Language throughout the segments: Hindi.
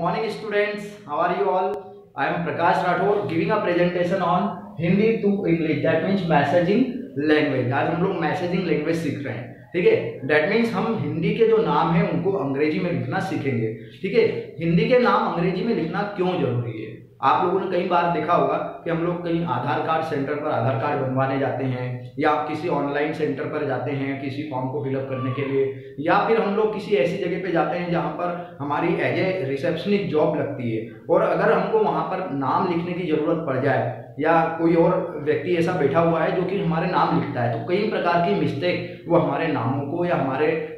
morning students. How are you all? I am Prakash Rathore giving a presentation on Hindi to English. That means messaging language. आज हम लोग मैसेजिंग लैंग्वेज सीख रहे हैं, ठीक है। That means हम हिंदी के जो नाम हैं उनको अंग्रेजी में लिखना सीखेंगे, ठीक है। हिंदी के नाम अंग्रेजी में लिखना क्यों जरूरी है? आप लोगों ने कई बार देखा होगा कि हम लोग कहीं आधार कार्ड सेंटर पर आधार कार्ड बनवाने जाते हैं, या आप किसी ऑनलाइन सेंटर पर जाते हैं किसी फॉर्म को फिलअप करने के लिए, या फिर हम लोग किसी ऐसी जगह पे जाते हैं जहां पर हमारी एज ए रिसेप्शनिस्ट जॉब लगती है, और अगर हमको वहां पर नाम लिखने की ज़रूरत पड़ जाए या कोई और व्यक्ति ऐसा बैठा हुआ है जो कि हमारे नाम लिखता है, तो कई प्रकार की मिस्टेक वो हमारे नामों को या हमारे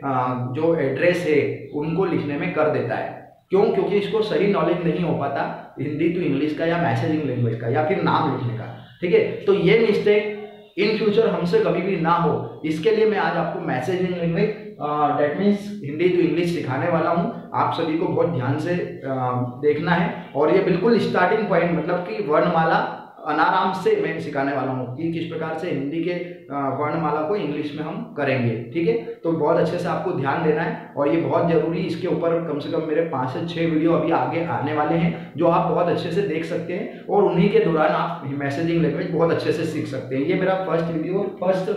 जो एड्रेस है उनको लिखने में कर देता है। क्यों? क्योंकि इसको सही नॉलेज नहीं हो पाता हिंदी टू इंग्लिश का या मैसेजिंग लैंग्वेज का या फिर नाम लिखने का, ठीक है। तो ये मिस्टेक इन फ्यूचर हमसे कभी भी ना हो, इसके लिए मैं आज आपको messaging language that means Hindi to English सिखाने वाला हूँ। आप सभी को बहुत ध्यान से देखना है, और ये बिल्कुल स्टार्टिंग पॉइंट मतलब कि वर्णमाला अनाराम से मैं सिखाने वाला हूँ कि किस प्रकार से हिंदी के वर्णमाला को इंग्लिश में हम करेंगे, ठीक है। तो बहुत अच्छे से आपको ध्यान देना है, और ये बहुत जरूरी, इसके ऊपर कम से कम मेरे 5 से 6 वीडियो अभी आगे आने वाले हैं जो आप बहुत अच्छे से देख सकते हैं, और उन्हीं के दौरान आप मैसेजिंग लैंग्वेज बहुत अच्छे से सीख सकते हैं। ये मेरा फर्स्ट वीडियो फर्स्ट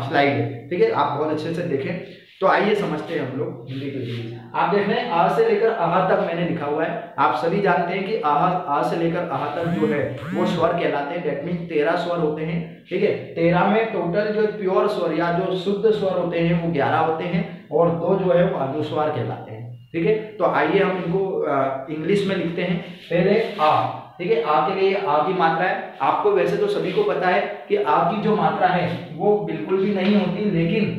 स्लाइड है, ठीक है, आप बहुत अच्छे से देखें। तो आइए समझते हैं हम लोग हिंदी के लिए। आप देख रहे हैं आ से लेकर आहा तक मैंने लिखा हुआ है। आप सभी जानते हैं कि आ से लेकर आहा तक जो है वो स्वर कहलाते हैं। डेट मीन्स 13 स्वर होते हैं, ठीक है। 13 में टोटल जो प्योर स्वर या जो शुद्ध स्वर होते हैं वो 11 होते हैं, और 2 जो है वो अनुस्वार कहलाते हैं, ठीक है। तो आइए हम इनको इंग्लिश में लिखते हैं। पहले आ, ठीक है। आ के लिए आ की मात्रा है। आपको वैसे तो सभी को पता है कि आ की जो मात्रा है वो बिल्कुल भी नहीं होती, लेकिन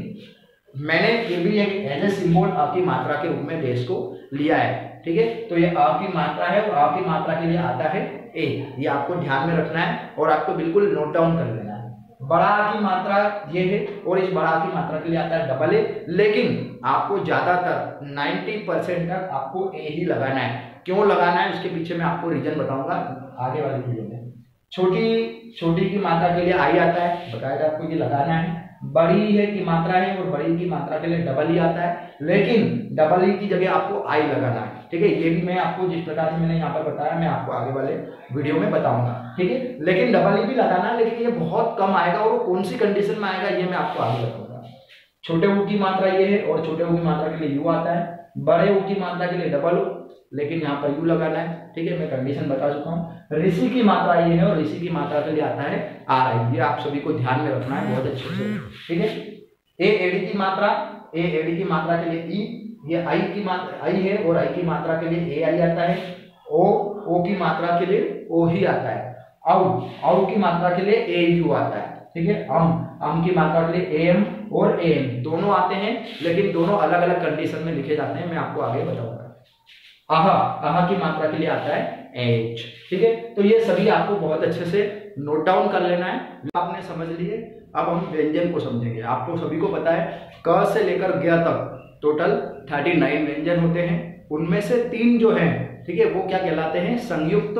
मैंने ये भी एक एज ए सिंबल आ की मात्रा के रूप में देश को लिया है, ठीक है। तो ये आ की मात्रा है, और आ की मात्रा के लिए आता है ए। ये आपको ध्यान में रखना है और आपको बिल्कुल नोट डाउन कर लेना है। बड़ा आ की मात्रा ये है, और इस बड़ा आ की मात्रा के लिए आता है डबल ए, लेकिन आपको ज्यादातर 90% तक आपको ए ही लगाना है। क्यों लगाना है उसके पीछे मैं आपको रीजन बताऊंगा आगे वाली वीडियो में। छोटी की मात्रा के लिए आई आता है, बताया आपको ये लगाना है। बड़ी है की मात्रा है, और बड़ी की मात्रा के लिए डबल ही आता है, लेकिन डबल ही की जगह आपको आई लगाना है, ठीक है। ये भी मैं आपको जिस प्रकार से मैंने यहाँ पर बताया मैं आपको आगे वाले वीडियो में बताऊंगा, ठीक है। लेकिन डबल ही भी लगाना, लेकिन ये बहुत कम आएगा, और वो कौन सी कंडीशन में आएगा ये मैं आपको आगे बताऊंगा। छोटे ऊ की मात्रा ये है, और छोटे ऊ की मात्रा के लिए यू आता है। बड़े ऊ की मात्रा के लिए डबल ऊ, लेकिन यहाँ पर यू लगाना है, ठीक है। मैं कंडीशन बता चुका हूँ। ऋषि की मात्रा ये है, और ऋषि की मात्रा के लिए आता है आर आई। ये आप सभी को ध्यान में रखना है बहुत अच्छे से, ठीक है। ए एडी की मात्रा, ए एडी की मात्रा के लिए ई, ये आई की मात्रा आई है, और आई की मात्रा के लिए ए आई आता है। ओ की मात्रा के लिए ओ ही आता है। औ की मात्रा के लिए ए यू आता है, ठीक है। अम की मात्रा के लिए एम और एम दोनों आते हैं, लेकिन दोनों अलग अलग कंडीशन में लिखे जाते हैं, मैं आपको आगे बताऊंगा। आहा की मात्रा के लिए आता है एच, ठीक है। तो ये सभी आपको बहुत अच्छे से नोट डाउन कर लेना है। आपने समझ लिए, अब हम व्यंजन को समझेंगे। आपको सभी को पता है क से लेकर ग तक टोटल 39 व्यंजन होते हैं। उनमें से 3 जो हैं, ठीक है, वो क्या कहलाते हैं? संयुक्त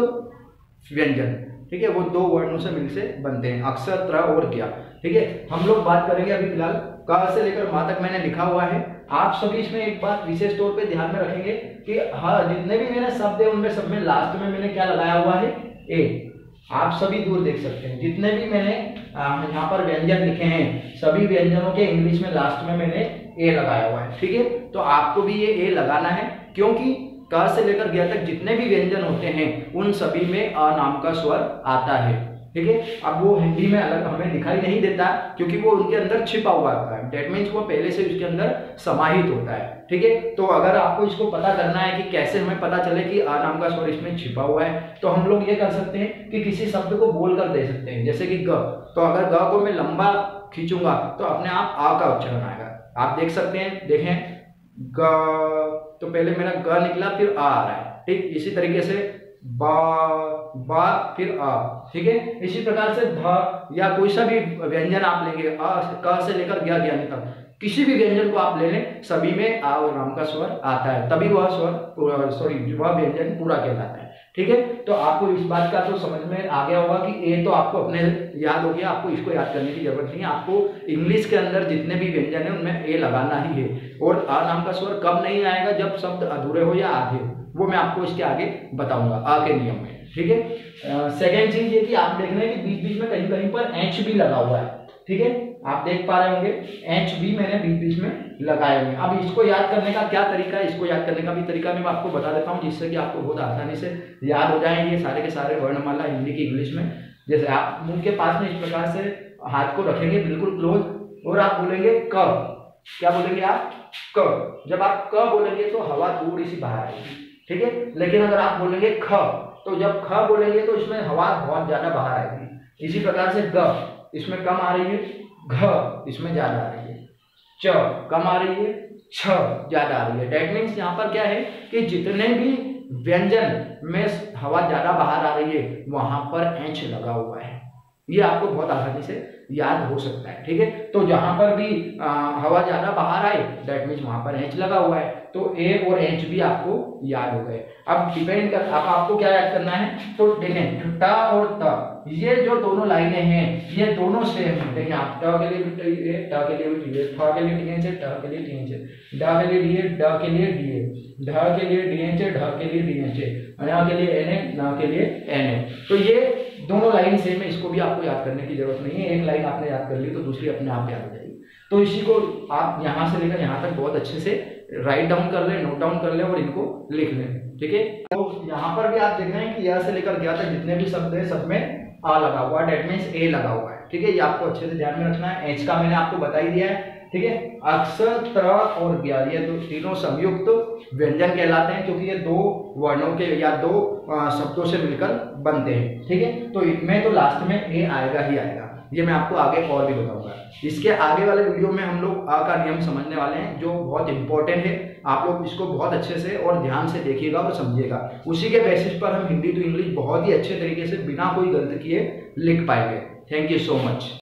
व्यंजन, ठीक है। वो 2 वर्णों से मिल से बनते हैं, अक्षर, त्र और ज्ञ, ठीक है। हम लोग बात करेंगे अभी फिलहाल क से लेकर मा तक मैंने लिखा हुआ है। आप सभी इसमें एक बात विशेष तौर पे ध्यान में रखेंगे कि हाँ, जितने भी मेरे शब्द है उनमें सब में लास्ट में मैंने क्या लगाया हुआ है? ए। आप सभी दूर देख सकते हैं जितने भी मैंने यहाँ पर व्यंजन लिखे हैं, सभी व्यंजनों के इंग्लिश में लास्ट में मैंने ए लगाया हुआ है, ठीक है। तो आपको भी ये ए लगाना है, क्योंकि क से लेकर ज्ञ तक जितने भी व्यंजन होते हैं उन सभी में अ नाम का स्वर आता है, ठीक है। अब वो हिंदी में अलग हमें दिखाई नहीं देता, क्योंकि वो उनके अंदर छिपा हुआ होता है। डेट मीन्स वो पहले से उसके अंदर समाहित होता है, ठीक है। तो अगर आपको इसको पता करना है कि कैसे हमें पता चले कि आ नाम का स्वर इसमें छिपा हुआ है, तो हम लोग ये कर सकते हैं कि किसी शब्द को बोल कर दे सकते हैं, जैसे कि ग। तो अगर ग को मैं लंबा खींचूंगा तो अपने आप आ का उच्चारण आएगा। आप देख सकते हैं, देखें ग, तो पहले मेरा ग निकला, फिर आ रहा है, ठीक। इसी तरीके से बा फिर आ, ठीक है। इसी प्रकार से ध या कोई सा भी व्यंजन आप लेंगे, क से लेकर ज्ञ तक किसी भी व्यंजन को आप ले लें, सभी में आ और नाम का स्वर आता है, तभी वह वह व्यंजन पूरा कहलाता है, ठीक है। तो आपको इस बात का तो समझ में आ गया होगा कि ए तो आपको अपने याद हो गया, आपको इसको याद करने की जरूरत नहीं है। आपको इंग्लिश के अंदर जितने भी व्यंजन है उनमें ए लगाना ही है, और आ नाम का स्वर कब नहीं आएगा? जब शब्द अधूरे हो या आधे हो, वो मैं आपको इसके आगे बताऊंगा आ के नियम में, ठीक है। सेकेंड चीज ये कि आप देख रहे हैं कि बीच बीच में कहीं कहीं पर एच भी लगा हुआ है, ठीक है, आप देख पा रहे होंगे एच भी मैंने बीच बीच में लगाए हुए। अब इसको याद करने का क्या तरीका है, इसको याद करने का भी तरीका मैं आपको बता देता हूँ, जिससे कि आपको बहुत आसानी से याद हो जाएंगे सारे के सारे वर्णमाला हिंदी की इंग्लिश में। जैसे आप मुंह के पास में इस प्रकार से हाथ को रखेंगे बिल्कुल क्लोज, और आप बोलेंगे क। क्या बोलेंगे आप? क। जब आप क बोलेंगे तो हवा थोड़ी सी बाहर आएगी, ठीक है। लेकिन अगर आप बोलेंगे ख, तो जब ख बोलेंगे तो इसमें हवा बहुत ज्यादा बाहर आएगी। इसी प्रकार से ग, इसमें कम आ रही है, घ इसमें ज्यादा आ रही है, च कम आ रही है, छ ज्यादा आ रही है। डेट मीन्स यहाँ पर क्या है कि जितने भी व्यंजन में हवा ज्यादा बाहर आ रही है वहां पर एच लगा हुआ है। ये आपको बहुत आसानी से याद हो सकता है, ठीक है। तो जहां पर भी हवा ज्यादा बाहर आए दैट मीन्स वहां पर एच लगा हुआ है, तो ए और एच भी आपको याद हो गए। अब डिपेंड कर अब आपको क्या याद करना है, तो देखें ट और त, ये जो दोनों लाइनें हैं ये दोनों सेम है। देखें आप ट के लिए भी ट के लिए भी ठ के लिए टीएच है, ट के लिए टीएच है, ड के लिए डी है, ड के लिए डी है, ढ के लिए डीएच है, ढ के लिए डीएच है, ण के लिए एन है, न के लिए एन है। तो ये दोनों लाइन सेम है, इसको भी आपको याद करने की जरूरत नहीं है। एक लाइन आपने याद कर ली तो दूसरी अपने आप याद हो जाएगी। तो इसी को आप यहाँ से लेकर यहाँ तक बहुत अच्छे से राइट डाउन कर लें, नोट डाउन कर लें और इनको लिख लें, ठीक है। तो यहाँ पर भी आप देख रहे हैं कि यहाँ से लेकर गया तक जितने भी शब्द है सब में आ लगा हुआ है, डेट मीन्स ए लगा हुआ है, ठीक है। ये आपको अच्छे से ध्यान में रखना है। एच का मैंने आपको बता ही दिया है, ठीक है। अक्षर त्र और ज्ञ ये तो तीनों संयुक्त व्यंजन कहलाते हैं, क्योंकि ये दो वर्णों के या दो शब्दों से मिलकर बनते हैं, ठीक है। तो इनमें तो लास्ट में ए आएगा ही आएगा, ये मैं आपको आगे और भी बताऊंगा। इसके आगे वाले वीडियो में हम लोग आ का नियम समझने वाले हैं, जो बहुत इंपॉर्टेंट है। आप लोग इसको बहुत अच्छे से और ध्यान से देखिएगा और समझिएगा। उसी के बेसिस पर हम हिंदी टू इंग्लिश बहुत ही अच्छे तरीके से बिना कोई गलती किए लिख पाएंगे। Thank you so much.